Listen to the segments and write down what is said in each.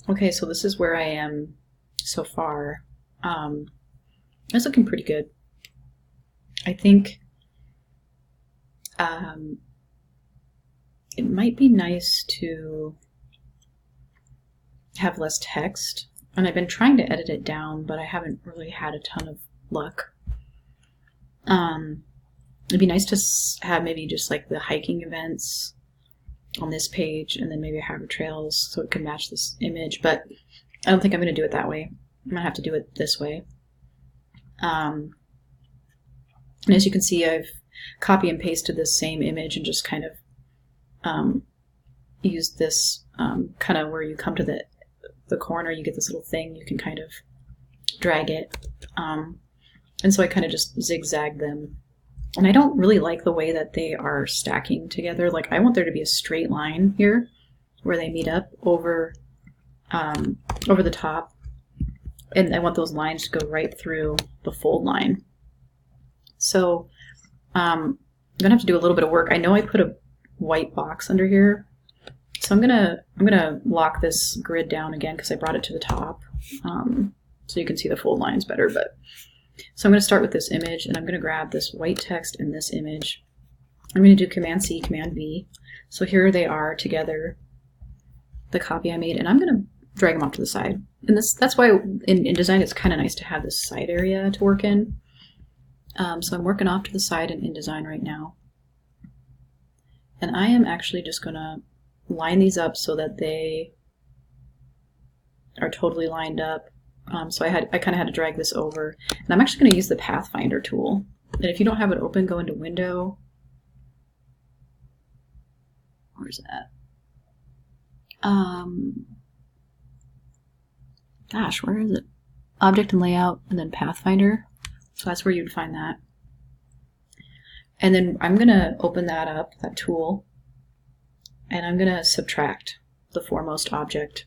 Okay, so this is where I am so far. It's looking pretty good. I think it might be nice to have less text. And I've been trying to edit it down, but I haven't really had a ton of luck. It'd be nice to have maybe just like the hiking events on this page, and then maybe Harbor Trails so it can match this image, but I don't think I'm going to do it that way. I'm going to have to do it this way. And as you can see, I've copy and pasted this same image and just kind of used this kind of where you come to the corner, you get this little thing, you can kind of drag it. And so I kind of just zigzag them. And I don't really like the way that they are stacking together. Like, I want there to be a straight line here where they meet up over the top. And I want those lines to go right through the fold line. So I'm going to have to do a little bit of work. I know I put a white box under here. So I'm gonna lock this grid down again because I brought it to the top, so you can see the fold lines better. But so I'm going to start with this image, and I'm going to grab this white text in this image. I'm going to do Command C, Command V. So here they are together, the copy I made, and I'm going to drag them off to the side. And that's why in design it's kind of nice to have this side area to work in. So I'm working off to the side in InDesign right now, and I am actually just going to line these up so that they are totally lined up. So I kind of had to drag this over, and I'm actually going to use the Pathfinder tool. And if you don't have it open, go into Window. Where's that? Gosh, where is it? Object and Layout, and then Pathfinder. So that's where you'd find that. And then I'm going to open that up, that tool, and I'm going to subtract the foremost object.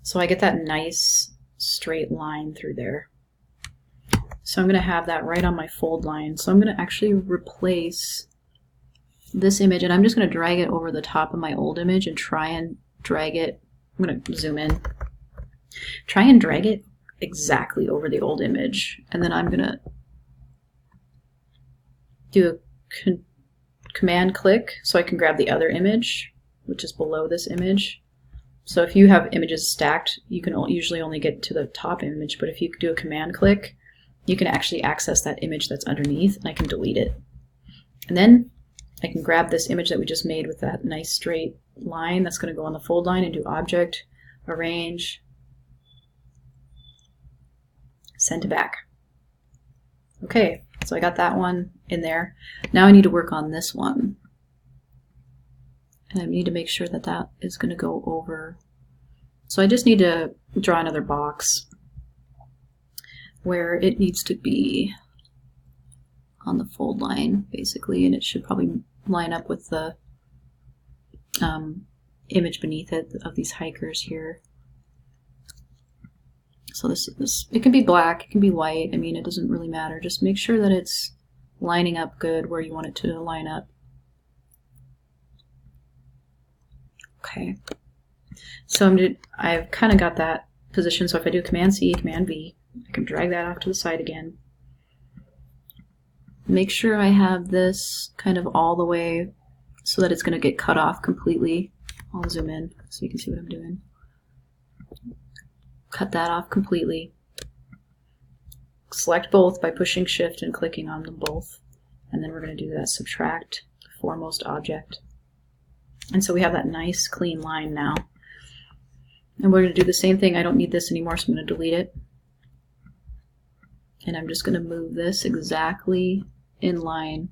So I get that nice straight line through there. So I'm going to have that right on my fold line. So I'm going to actually replace this image, and I'm just going to drag it over the top of my old image and try and drag it. I'm going to zoom in. Try and drag it exactly over the old image. And then I'm going to do a command click so I can grab the other image, which is below this image. So if you have images stacked, you can usually only get to the top image, but if you do a command click, you can actually access that image that's underneath, and I can delete it. And then I can grab this image that we just made with that nice straight line that's going to go on the fold line, and do Object, Arrange, Send to Back. Okay, so I got that one in there. Now I need to work on this one. And I need to make sure that that is going to go over. So I just need to draw another box where it needs to be on the fold line, basically, and it should probably line up with the image beneath it of these hikers here. So this it can be black, it can be white. I mean, it doesn't really matter. Just make sure that it's lining up good where you want it to line up. Okay, so I've kind of got that position. So if I do Command C, Command V, I can drag that off to the side again. Make sure I have this kind of all the way so that it's going to get cut off completely. I'll zoom in so you can see what I'm doing. Cut that off completely. Select both by pushing Shift and clicking on them both. And then we're going to do that subtract the foremost object. And so we have that nice clean line now. And we're going to do the same thing. I don't need this anymore, so I'm going to delete it. And I'm just going to move this exactly in line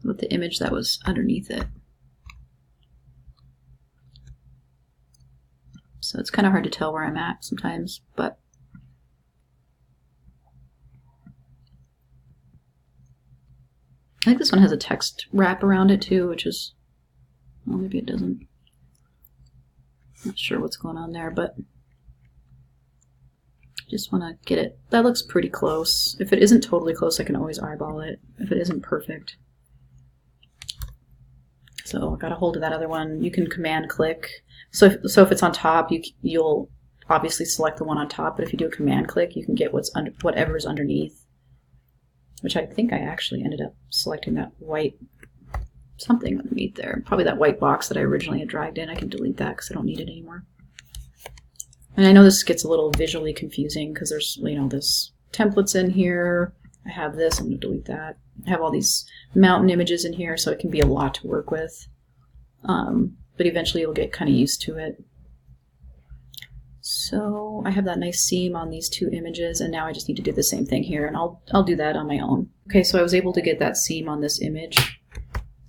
with the image that was underneath it. So it's kind of hard to tell where I'm at sometimes, but I think this one has a text wrap around it too, which is, well, maybe it doesn't. Not sure what's going on there, but just want to get it. That looks pretty close. If it isn't totally close, I can always eyeball it if it isn't perfect. So So I got a hold of that other one. You can command click. So if it's on top, you'll obviously select the one on top, but if you do a command click, you can get whatever's underneath, which I think I actually ended up selecting that white something underneath there. Probably that white box that I originally had dragged in. I can delete that because I don't need it anymore. And I know this gets a little visually confusing because there's, this templates in here. I have this, I'm going to delete that. I have all these mountain images in here, so it can be a lot to work with. But eventually you'll get kind of used to it. So I have that nice seam on these two images, and now I just need to do the same thing here, and I'll do that on my own. Okay, so I was able to get that seam on this image.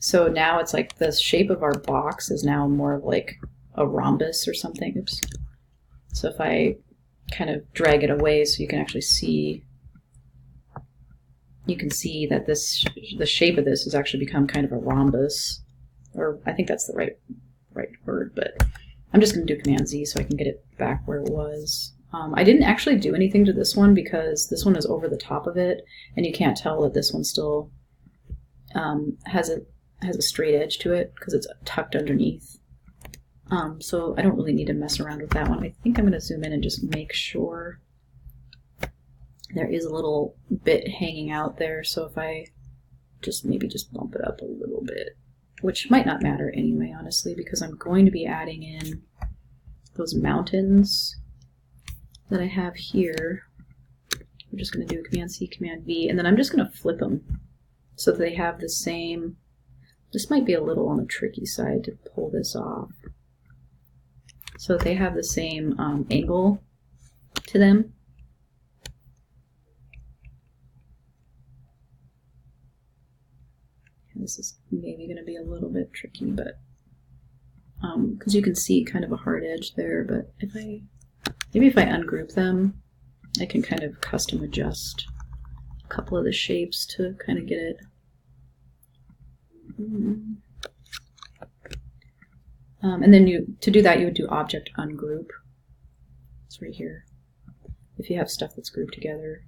So now it's like the shape of our box is now more of like a rhombus or something. Oops. So if I kind of drag it away so you can actually see, you can see that the shape of this has actually become kind of a rhombus, or I think that's the right word, but I'm just going to do Command Z so I can get it back where it was. I didn't actually do anything to this one because this one is over the top of it, and you can't tell that this one still has a straight edge to it because it's tucked underneath. So I don't really need to mess around with that one. I think I'm going to zoom in and just make sure there is a little bit hanging out there. So if I maybe just bump it up a little bit, which might not matter anyway, honestly, because I'm going to be adding in those mountains that I have here. I'm just going to do Command C, Command V, and then I'm just going to flip them so that they have the same. This might be a little on the tricky side to pull this off. So that they have the same angle to them. This is maybe going to be a little bit tricky, but because you can see kind of a hard edge there, but maybe if I ungroup them, I can kind of custom adjust a couple of the shapes to kind of get it. And then to do that, you would do Object Ungroup. It's right here. If you have stuff that's grouped together.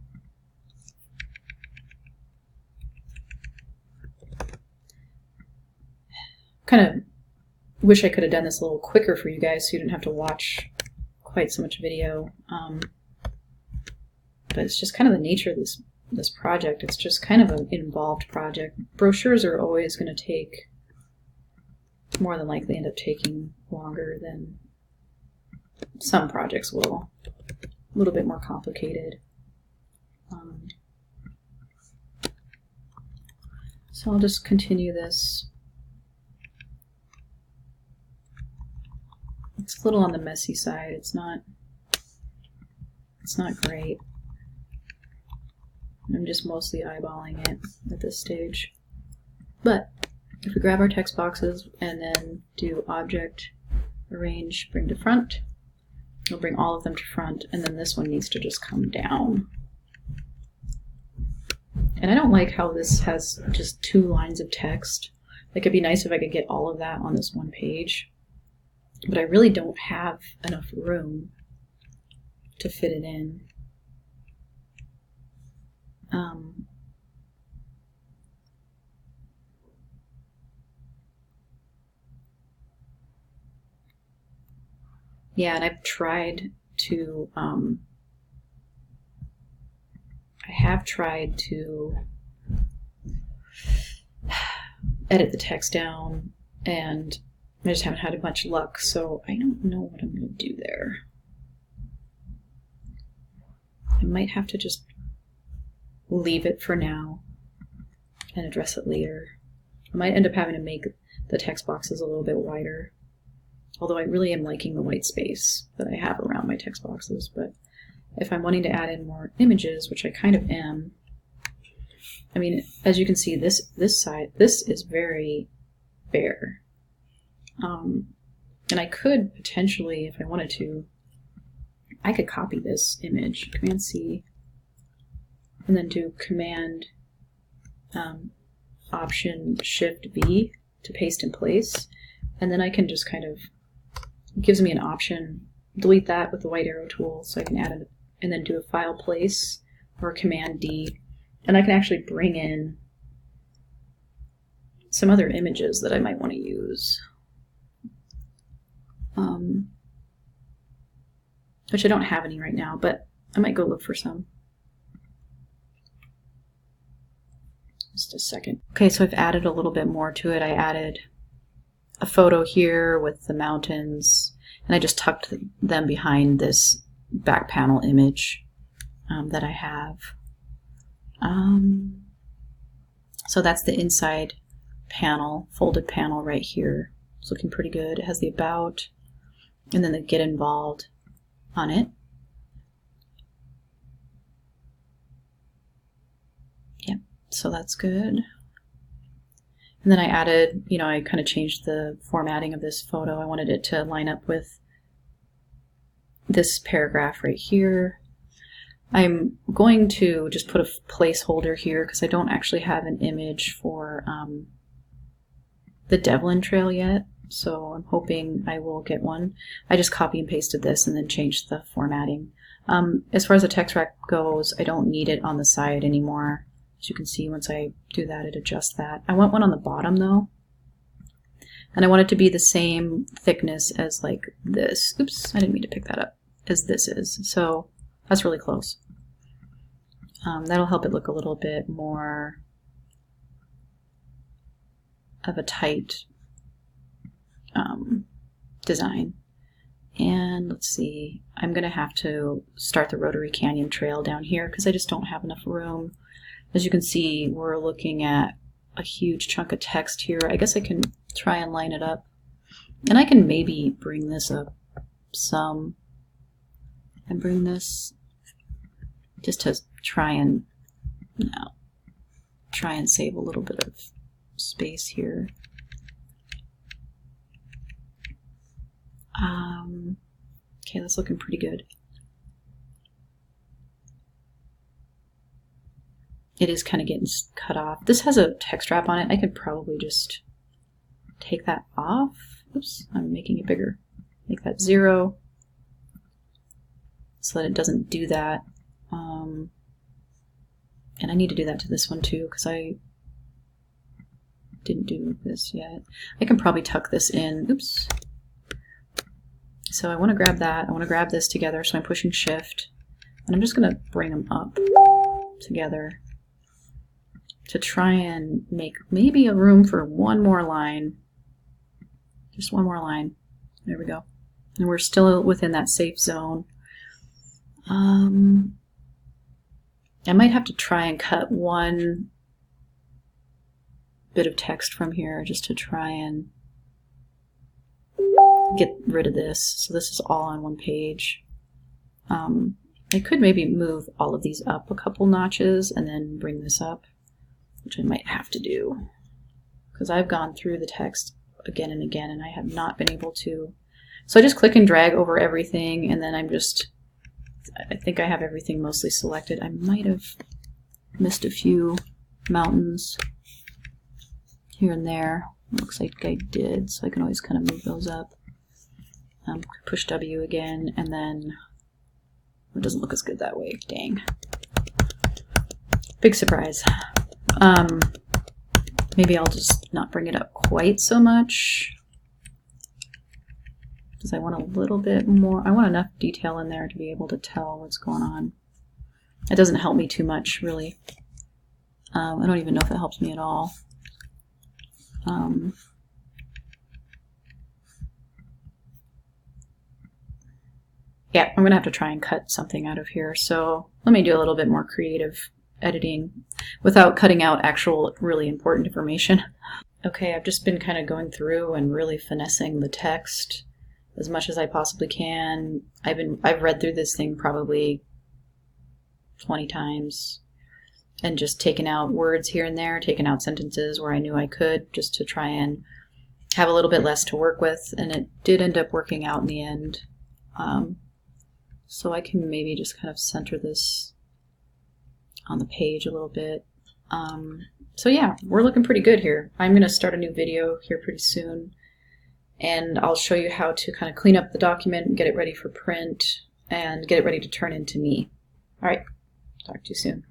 Kind of wish I could have done this a little quicker for you guys so you didn't have to watch quite so much video. But it's just kind of the nature of this project. It's just kind of an involved project. Brochures are always going to take, more than likely end up taking longer than some projects will. A little bit more complicated. So I'll just continue this. It's a little on the messy side. It's not great. I'm just mostly eyeballing it at this stage. But if we grab our text boxes and then do Object, Arrange, Bring to Front, we'll bring all of them to front, and then this one needs to just come down. And I don't like how this has just 2 lines of text. Like, it'd be nice if I could get all of that on this one page, but I really don't have enough room to fit it in. Yeah, and I've tried to, edit the text down, and I just haven't had much luck, so I don't know what I'm going to do there. I might have to just leave it for now and address it later. I might end up having to make the text boxes a little bit wider. Although I really am liking the white space that I have around my text boxes, but if I'm wanting to add in more images, which I kind of am, I mean, as you can see, this side, this is very bare. And I could potentially, if I wanted to, I could copy this image, Command C, and then do Command Option Shift V to paste in place, and then I can just kind of, it gives me an option, delete that with the white arrow tool, so I can add it, and then do a File Place, or Command D, and I can actually bring in some other images that I might want to use. Which I don't have any right now, but I might go look for some. Just a second. Okay, so I've added a little bit more to it. I added a photo here with the mountains, and I just tucked them behind this back panel image that I have. So that's the inside panel, folded panel right here. It's looking pretty good. It has the about, and then the get involved on it. Yep, so that's good. And then I added, I kind of changed the formatting of this photo. I wanted it to line up with this paragraph right here. I'm going to just put a placeholder here because I don't actually have an image for the Devlin Trail yet. So I'm hoping I will get one. I just copy and pasted this and then changed the formatting. As far as the text wrap goes, I don't need it on the side anymore. As you can see, once I do that, it adjusts that. I want one on the bottom though. And I want it to be the same thickness as like this. Oops, I didn't mean to pick that up. As this is. So that's really close. That'll help it look a little bit more of a tight design. And let's see, I'm going to have to start the Rotary Canyon Trail down here because I just don't have enough room. As you can see, we're looking at a huge chunk of text here. I guess I can try and line it up. And I can maybe bring this up some and bring this just to try and save a little bit of space here. Okay, that's looking pretty good. It is kind of getting cut off. This has a text wrap on it. I could probably just take that off. Oops, I'm making it bigger. Make that 0 so that it doesn't do that. And I need to do that to this one too because I didn't do this yet. I can probably tuck this in. Oops. So I want to grab that. I want to grab this together. So I'm pushing Shift. And I'm just going to bring them up together to try and make maybe a room for one more line. Just one more line. There we go. And we're still within that safe zone. I might have to try and cut one bit of text from here just to try and get rid of this. So this is all on one page. I could maybe move all of these up a couple notches and then bring this up, which I might have to do because I've gone through the text again and again and I have not been able to. So I just click and drag over everything and then I think I have everything mostly selected. I might have missed a few mountains here and there. Looks like I did, so I can always kind of move those up. Push W again, and then it doesn't look as good that way. Dang. Big surprise. Maybe I'll just not bring it up quite so much because I want a little bit more. I want enough detail in there to be able to tell what's going on. It doesn't help me too much, really. I don't even know if it helps me at all. Yeah, I'm going to have to try and cut something out of here. So let me do a little bit more creative editing without cutting out actual really important information. Okay, I've just been kind of going through and really finessing the text as much as I possibly can. I've read through this thing probably 20 times and just taken out words here and there, taken out sentences where I knew I could, just to try and have a little bit less to work with, and it did end up working out in the end. So I can maybe just kind of center this on the page a little bit. So yeah, we're looking pretty good here. I'm going to start a new video here pretty soon, and I'll show you how to kind of clean up the document and get it ready for print and get it ready to turn into me. All right, talk to you soon.